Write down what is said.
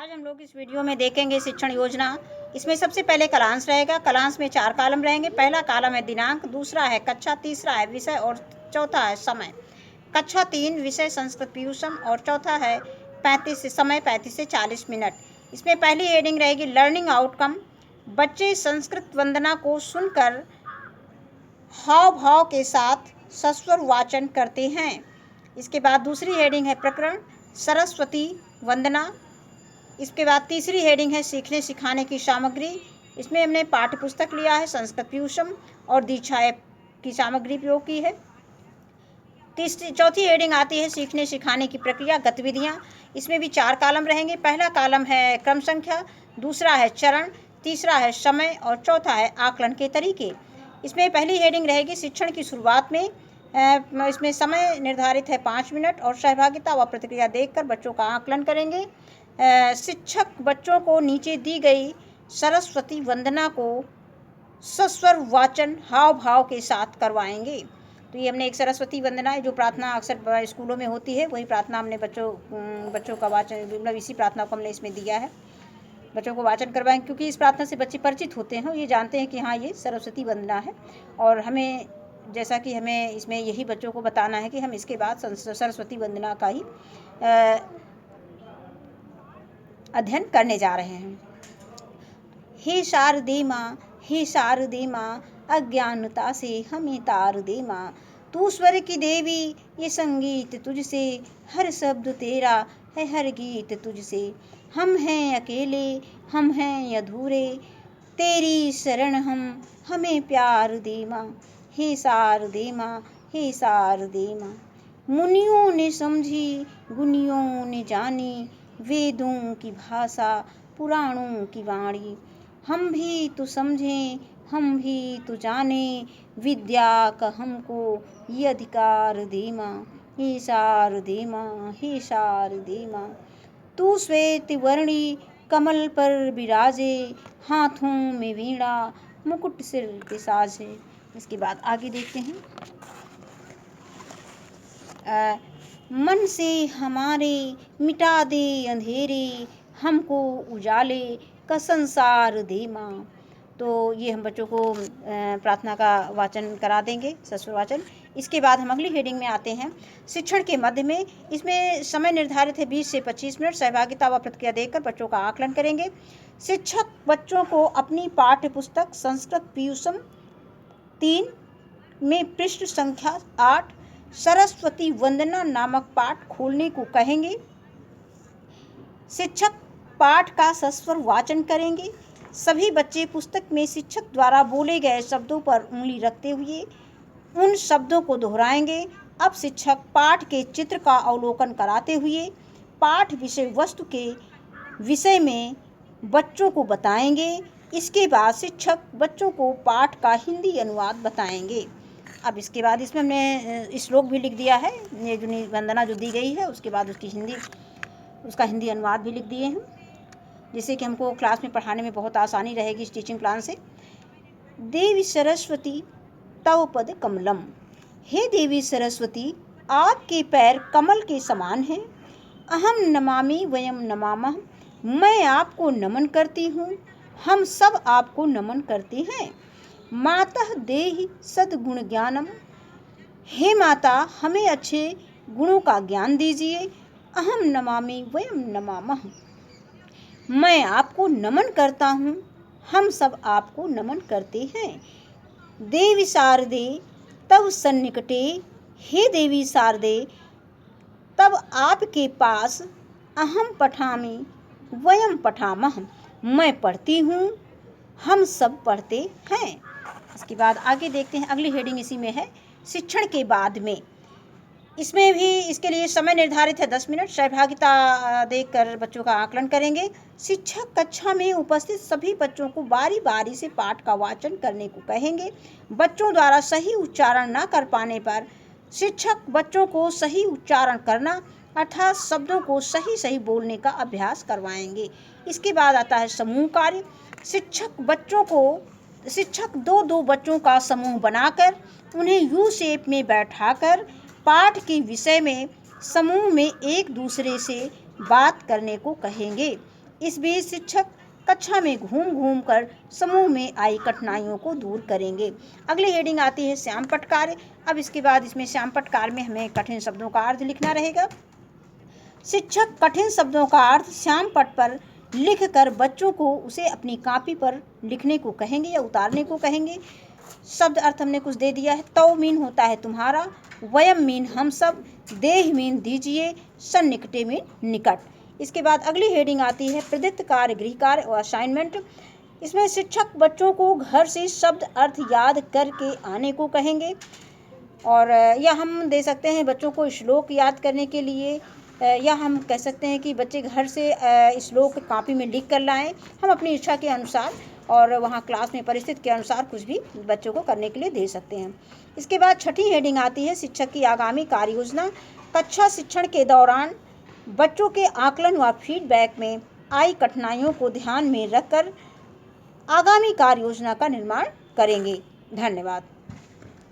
आज हम लोग इस वीडियो में देखेंगे शिक्षण योजना। इसमें सबसे पहले कलांश रहेगा। कलांश में 4 कॉलम रहेंगे। पहला कॉलम है दिनांक, दूसरा है कक्षा, तीसरा है विषय और चौथा है समय। कक्षा 3 विषय संस्कृत पीयूषम और चौथा है 35 से 40 मिनट। इसमें पहली हेडिंग रहेगी लर्निंग आउटकम। बच्चे संस्कृत वंदना को सुनकर हाव भाव के साथ सस्वर वाचन करते हैं। इसके बाद दूसरी हेडिंग है प्रकरण सरस्वती वंदना। इसके बाद तीसरी हेडिंग है सीखने सिखाने की सामग्री। इसमें हमने पाठ्य पुस्तक लिया है संस्कृत पीयूषम और दीक्षा ऐप की सामग्री प्रयोग की है। चौथी हेडिंग आती है सीखने सिखाने की प्रक्रिया गतिविधियां। इसमें भी 4 कॉलम रहेंगे। पहला कॉलम है क्रम संख्या, दूसरा है चरण, तीसरा है समय और चौथा है आकलन के तरीके। इसमें पहली हेडिंग रहेगी शिक्षण की शुरुआत में। इसमें समय निर्धारित है 5 मिनट और सहभागिता व प्रतिक्रिया देखकर बच्चों का आकलन करेंगे। शिक्षक बच्चों को नीचे दी गई सरस्वती वंदना को सस्वर वाचन हाव भाव के साथ करवाएंगे। तो ये हमने एक सरस्वती वंदना है जो प्रार्थना अक्सर स्कूलों में होती है, वही प्रार्थना हमने बच्चों का वाचन, मतलब इसी प्रार्थना को हमने इसमें दिया है। बच्चों को वाचन करवाएं क्योंकि इस प्रार्थना से बच्चे परिचित होते हैं, ये जानते हैं कि हाँ ये सरस्वती वंदना है। और हमें जैसा कि हमें इसमें यही बच्चों को बताना है कि हम इसके बाद सरस्वती वंदना का ही अध्ययन करने जा रहे हैं। हे शारदे माँ, हे शारदे माँ, अज्ञानता से हमें तार दे माँ। तू स्वर की देवी, ये संगीत तुझसे, हर शब्द तेरा है हर गीत तुझसे। हम हैं अकेले, हम हैं अधूरे, तेरी शरण हम, हमें प्यार दे माँ। हे शारदे माँ, हे शारदे माँ। मुनियों ने समझी, गुनियों ने जानी, वेदों की भाषा, पुराणों की वाणी। हम भी तो समझें, हम भी तो जाने, विद्या का हमको ये अधिकार दे माँ। हे शारदे माँ, हे शारदे माँ। तू श्वेत वर्णी कमल पर विराजे, हाथों में वीणा, मुकुट सिर पे साजे। इसके बाद आगे देखते हैं। मन से हमारे मिटा दे अंधेरे, हमको उजाले का संसार दे माँ। तो ये हम बच्चों को प्रार्थना का वाचन करा देंगे, सस्वर वाचन। इसके बाद हम अगली हेडिंग में आते हैं शिक्षण के मध्य में। इसमें समय निर्धारित है 20 से 25 मिनट। सहभागिता व प्रतिक्रिया देकर बच्चों का आकलन करेंगे। शिक्षक बच्चों को अपनी पाठ्य पुस्तक संस्कृत पीयूषम 3 में पृष्ठ संख्या 8 सरस्वती वंदना नामक पाठ खोलने को कहेंगे। शिक्षक पाठ का सस्वर वाचन करेंगे। सभी बच्चे पुस्तक में शिक्षक द्वारा बोले गए शब्दों पर उंगली रखते हुए उन शब्दों को दोहराएंगे। अब शिक्षक पाठ के चित्र का अवलोकन कराते हुए पाठ विषय वस्तु के विषय में बच्चों को बताएंगे। इसके बाद शिक्षक बच्चों को पाठ का हिंदी अनुवाद बताएंगे। अब इसके बाद इसमें हमने श्लोक भी लिख दिया है, ये जो वंदना जो दी गई है उसके बाद उसका हिंदी अनुवाद भी लिख दिए हैं, जिससे कि हमको क्लास में पढ़ाने में बहुत आसानी रहेगी इस टीचिंग प्लान से। देवी सरस्वती तव पद कमलम। हे देवी सरस्वती, आपके पैर कमल के समान हैं। अहम नमामि वयम नमामः, मैं आपको नमन करती हूँ, हम सब आपको नमन करते हैं। मातः देहि सद्गुण ज्ञानम। हे माता, हमें अच्छे गुणों का ज्ञान दीजिए। अहम नमामि वयम नमामः, मैं आपको नमन करता हूँ, हम सब आपको नमन करते हैं। देवी शारदे तव सन्निकटे। हे देवी शारदे, तब आपके पास अहम पठामि वयम पठामः, मैं पढ़ती हूँ, हम सब पढ़ते हैं। इसके बाद आगे देखते हैं। अगली हेडिंग इसी में है शिक्षण के बाद में। इसमें भी इसके लिए समय निर्धारित है 10 मिनट। सहभागिता देकर बच्चों का आकलन करेंगे। शिक्षक कक्षा में उपस्थित सभी बच्चों को बारी बारी से पाठ का वाचन करने को कहेंगे। बच्चों द्वारा सही उच्चारण न कर पाने पर शिक्षक बच्चों को सही उच्चारण करना अर्थात शब्दों को सही सही बोलने का अभ्यास करवाएंगे। इसके बाद आता है समूह कार्य। शिक्षक 2-2 बच्चों का समूह बनाकर उन्हें यू शेप में बैठाकर पाठ के विषय में समूह में एक दूसरे से बात करने को कहेंगे। इस बीच शिक्षक कक्षा में घूम घूम कर समूह में आई कठिनाइयों को दूर करेंगे। अगली हेडिंग आती है श्याम पट कार्य। अब इसके बाद इसमें श्याम पट कार्य में हमें कठिन शब्दों का अर्थ लिखना रहेगा। शिक्षक कठिन शब्दों का अर्थ श्याम पट पर लिख कर बच्चों को उसे अपनी कॉपी पर लिखने को कहेंगे या उतारने को कहेंगे। शब्द अर्थ हमने कुछ दे दिया है। तौ मीन होता है तुम्हारा, वयम मीन हम सब, देह मीन दीजिए, सन्निकटे मीन निकट। इसके बाद अगली हेडिंग आती है प्रदत्त कार्य, गृह कार्य और असाइनमेंट। इसमें शिक्षक बच्चों को घर से शब्द अर्थ याद करके आने को कहेंगे, और या हम दे सकते हैं बच्चों को श्लोक याद करने के लिए, या हम कह सकते हैं कि बच्चे घर से श्लोक कॉपी में लिख कर लाएं। हम अपनी इच्छा के अनुसार और वहाँ क्लास में परिस्थिति के अनुसार कुछ भी बच्चों को करने के लिए दे सकते हैं। इसके बाद छठी हेडिंग आती है शिक्षक की आगामी कार्य योजना। कक्षा शिक्षण के दौरान बच्चों के आकलन व फीडबैक में आई कठिनाइयों को ध्यान में रखकर आगामी कार्य योजना का निर्माण करेंगे। धन्यवाद।